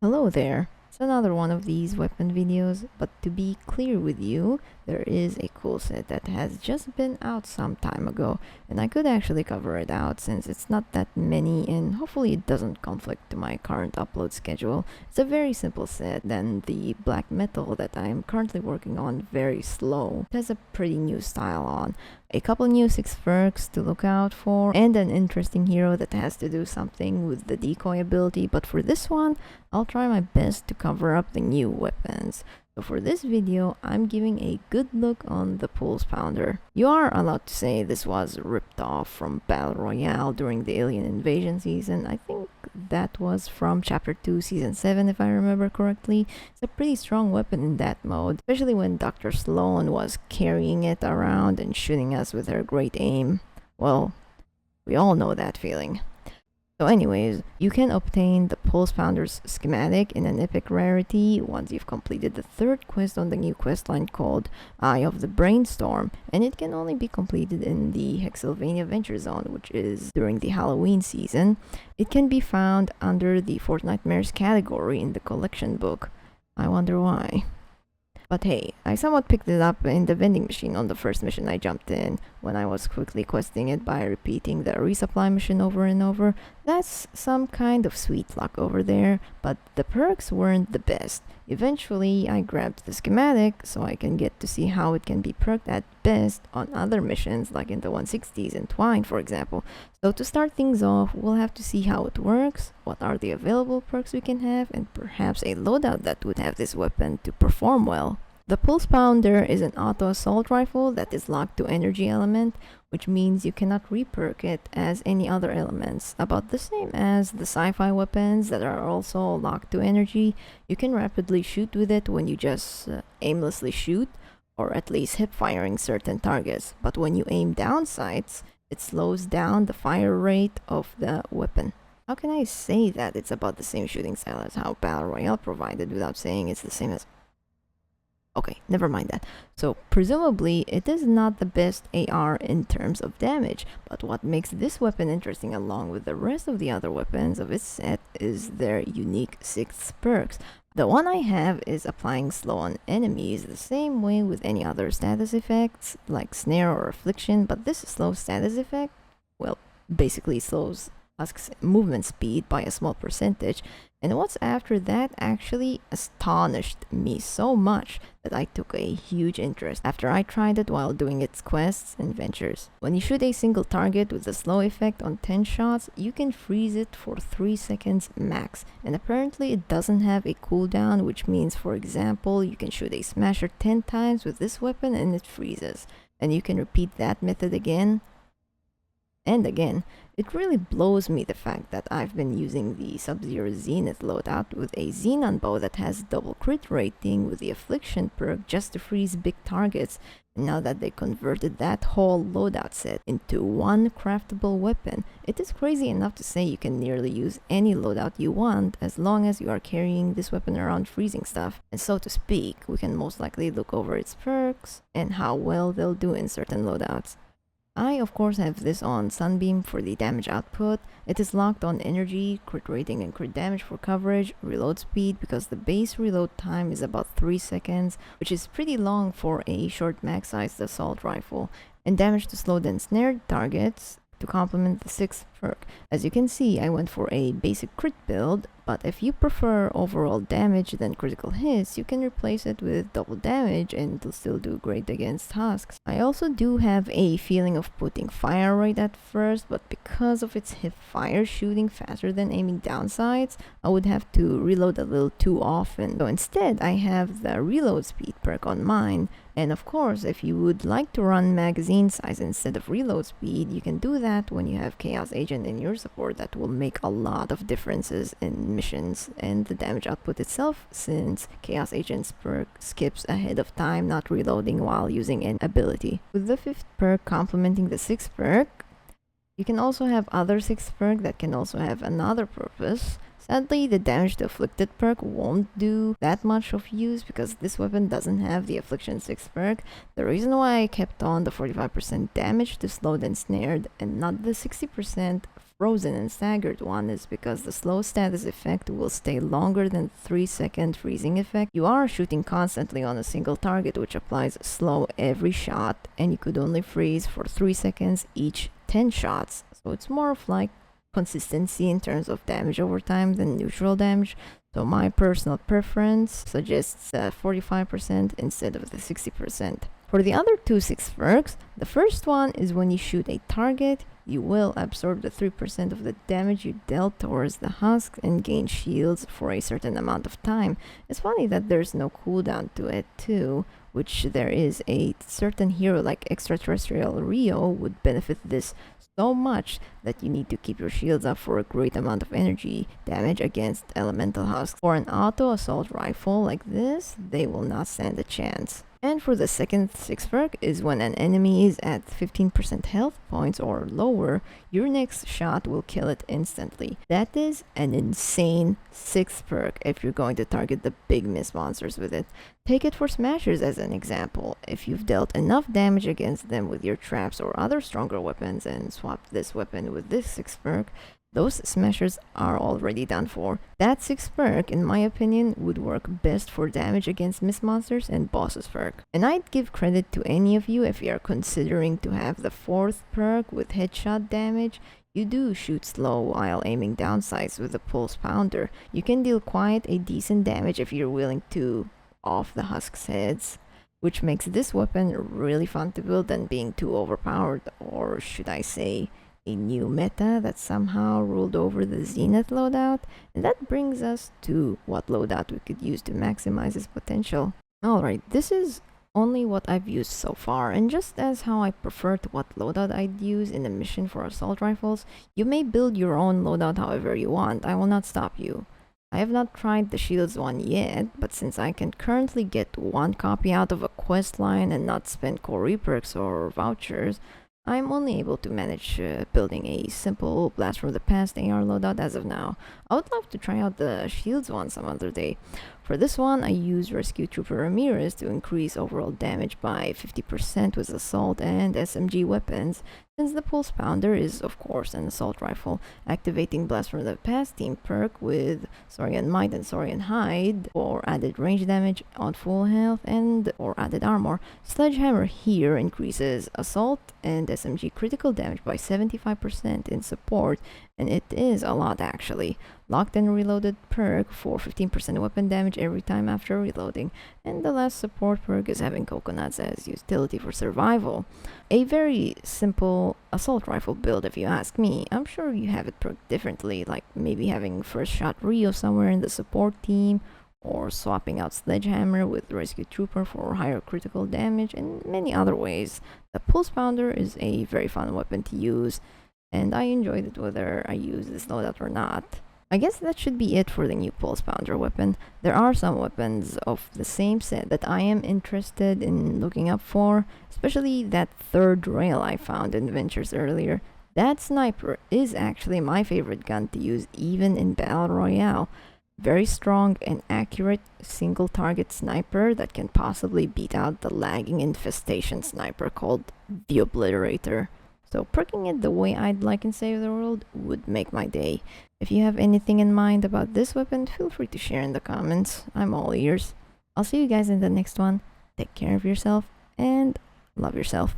Hello there. It's another one of these weapon videos, but to be clear with you, there is a cool set that has just been out some time ago, and I could actually cover it out since it's not that many and hopefully it doesn't conflict to my current upload schedule. It's a very simple set, then the black metal that I am currently working on very slow. It has a pretty new style on, a couple new 6 perks to look out for, and an interesting hero that has to do something with the decoy ability, but for this one, I'll try my best to cover up the new weapons. So for this video, I'm giving a good look on the Pulse Pounder. You are allowed to say this was ripped off from Battle Royale during the Alien Invasion season. I think that was from Chapter 2, Season 7 if I remember correctly. It's a pretty strong weapon in that mode, especially when Dr. Sloan was carrying it around and shooting us with her great aim. Well, we all know that feeling. So anyways, you can obtain the Pulse Pounder's schematic in an epic rarity once you've completed the 3rd quest on the new questline called Eye of the Brainstorm, and it can only be completed in the Hexylvania Venture Zone, which is during the Halloween season. It can be found under the Fortnite category in the collection book. I wonder why. But hey, I somewhat picked it up in the vending machine on the first mission I jumped in, when I was quickly questing it by repeating the resupply mission over and over. That's some kind of sweet luck over there, but the perks weren't the best. Eventually, I grabbed the schematic so I can get to see how it can be perked at best on other missions, like in the 160s and Twine, for example. So to start things off, we'll have to see how it works, what are the available perks we can have, and perhaps a loadout that would have this weapon to perform well. The Pulse Pounder is an auto assault rifle that is locked to energy element, which means you cannot reperk it as any other elements. About the same as the sci-fi weapons that are also locked to energy, you can rapidly shoot with it when you just aimlessly shoot, or at least hip firing certain targets. But when you aim down sights, it slows down the fire rate of the weapon. How can I say that it's about the same shooting style as how Battle Royale provided without saying it's the same as... Okay, never mind that. So, presumably, it is not the best AR in terms of damage, but what makes this weapon interesting along with the rest of the other weapons of its set is their unique 6 perks. The one I have is applying slow on enemies the same way with any other status effects, like Snare or Affliction, but this slow status effect, well, basically slows Husk's movement speed by a small percentage, and what's after that actually astonished me so much that I took a huge interest after I tried it while doing its quests and ventures. When you shoot a single target with the slow effect on 10 shots, you can freeze it for 3 seconds max, and apparently it doesn't have a cooldown, which means, for example, you can shoot a smasher 10 times with this weapon and it freezes, and you can repeat that method again and again. It really blows me the fact that I've been using the Sub-Zero Zenith loadout with a Xenon bow that has double crit rating with the Affliction perk just to freeze big targets, and now that they converted that whole loadout set into one craftable weapon, it is crazy enough to say you can nearly use any loadout you want as long as you are carrying this weapon around freezing stuff. And so to speak, we can most likely look over its perks and how well they'll do in certain loadouts. I of course have this on Sunbeam for the damage output. It is locked on energy, crit rating and crit damage for coverage, reload speed because the base reload time is about 3 seconds, which is pretty long for a short max-sized assault rifle, and damage to slowed and snared targets to complement the 6th perk. As you can see, I went for a basic crit build, but if you prefer overall damage than critical hits, you can replace it with double damage and it'll still do great against husks. I also do have a feeling of putting fire rate at first, but because of its hip fire shooting faster than aiming down sights, I would have to reload a little too often. So instead, I have the reload speed perk on mine. And of course, if you would like to run magazine size instead of reload speed, you can do that when you have Chaos Agent in your support. That will make a lot of differences in missions and the damage output itself, since Chaos Agent's perk skips ahead of time, not reloading while using an ability. With the 5th perk complementing the 6th perk, you can also have other 6th perk that can also have another purpose. Sadly, the damage to afflicted perk won't do that much of use because this weapon doesn't have the affliction 6 perk. The reason why I kept on the 45% damage to slowed and snared and not the 60% frozen and staggered one is because the slow status effect will stay longer than 3-second freezing effect. You are shooting constantly on a single target, which applies slow every shot, and you could only freeze for 3 seconds each 10 shots. So it's more of like consistency in terms of damage over time than neutral damage. So my personal preference suggests 45% instead of the 60%. For the other two 6 perks, the first one is when you shoot a target, you will absorb the 3% of the damage you dealt towards the husk and gain shields for a certain amount of time. It's funny that there's no cooldown to it too, which there is a certain hero like Extraterrestrial Rio would benefit this so much that you need to keep your shields up for a great amount of energy damage against elemental husks. For an auto assault rifle like this, they will not stand a chance. And for the second 6 perk is when an enemy is at 15% health points or lower, your next shot will kill it instantly. That is an insane 6 perk if you're going to target the big miss monsters with it. Take it for smashers as an example. If you've dealt enough damage against them with your traps or other stronger weapons and swapped this weapon with this 6 perk, those smashers are already done for. That 6 perk, in my opinion, would work best for damage against miss monsters and bosses perk. And I'd give credit to any of you if you are considering to have the 4th perk with headshot damage. You do shoot slow while aiming down sights with the Pulse Pounder. You can deal quite a decent damage if you're willing to off the husk's heads, which makes this weapon really fun to build and being too overpowered, or should I say a new meta that somehow ruled over the Zenith loadout. And that brings us to what loadout we could use to maximize its potential. Alright, this is only what I've used so far, and just as how I prefer to what loadout I'd use in a mission for assault rifles, you may build your own loadout however you want. I will not stop you. I have not tried the shields one yet, but since I can currently get 1 copy out of a questline and not spend core reperks or vouchers, I'm only able to manage building a simple Blast from the Past AR loadout as of now. I would love to try out the shields one some other day. For this one, I use Rescue Trooper Ramirez to increase overall damage by 50% with assault and SMG weapons, since the Pulse Pounder is of course an assault rifle, activating Blast from the Past team perk with Saurian Might and Saurian Hide for added range damage on full health and or added armor. Sledgehammer here increases assault and SMG critical damage by 75% in support, and it is a lot actually. Locked and Reloaded perk for 15% weapon damage every time after reloading, and the last support perk is having coconuts as utility for survival. A very simple assault rifle build if you ask me. I'm sure you have it perked differently, like maybe having first shot Rio somewhere in the support team, or swapping out Sledgehammer with Rescue Trooper for higher critical damage, and many other ways. The Pulse Pounder is a very fun weapon to use, and I enjoyed it whether I use this loadout or not. I guess that should be it for the new Pulse Pounder weapon. There are some weapons of the same set that I am interested in looking up for, especially that 3rd rail I found in Ventures earlier. That sniper is actually my favorite gun to use even in Battle Royale. Very strong and accurate single target sniper that can possibly beat out the lagging infestation sniper called the Obliterator. So perking it the way I'd like in Save the World would make my day. If you have anything in mind about this weapon, feel free to share in the comments. I'm all ears. I'll see you guys in the next one. Take care of yourself and love yourself.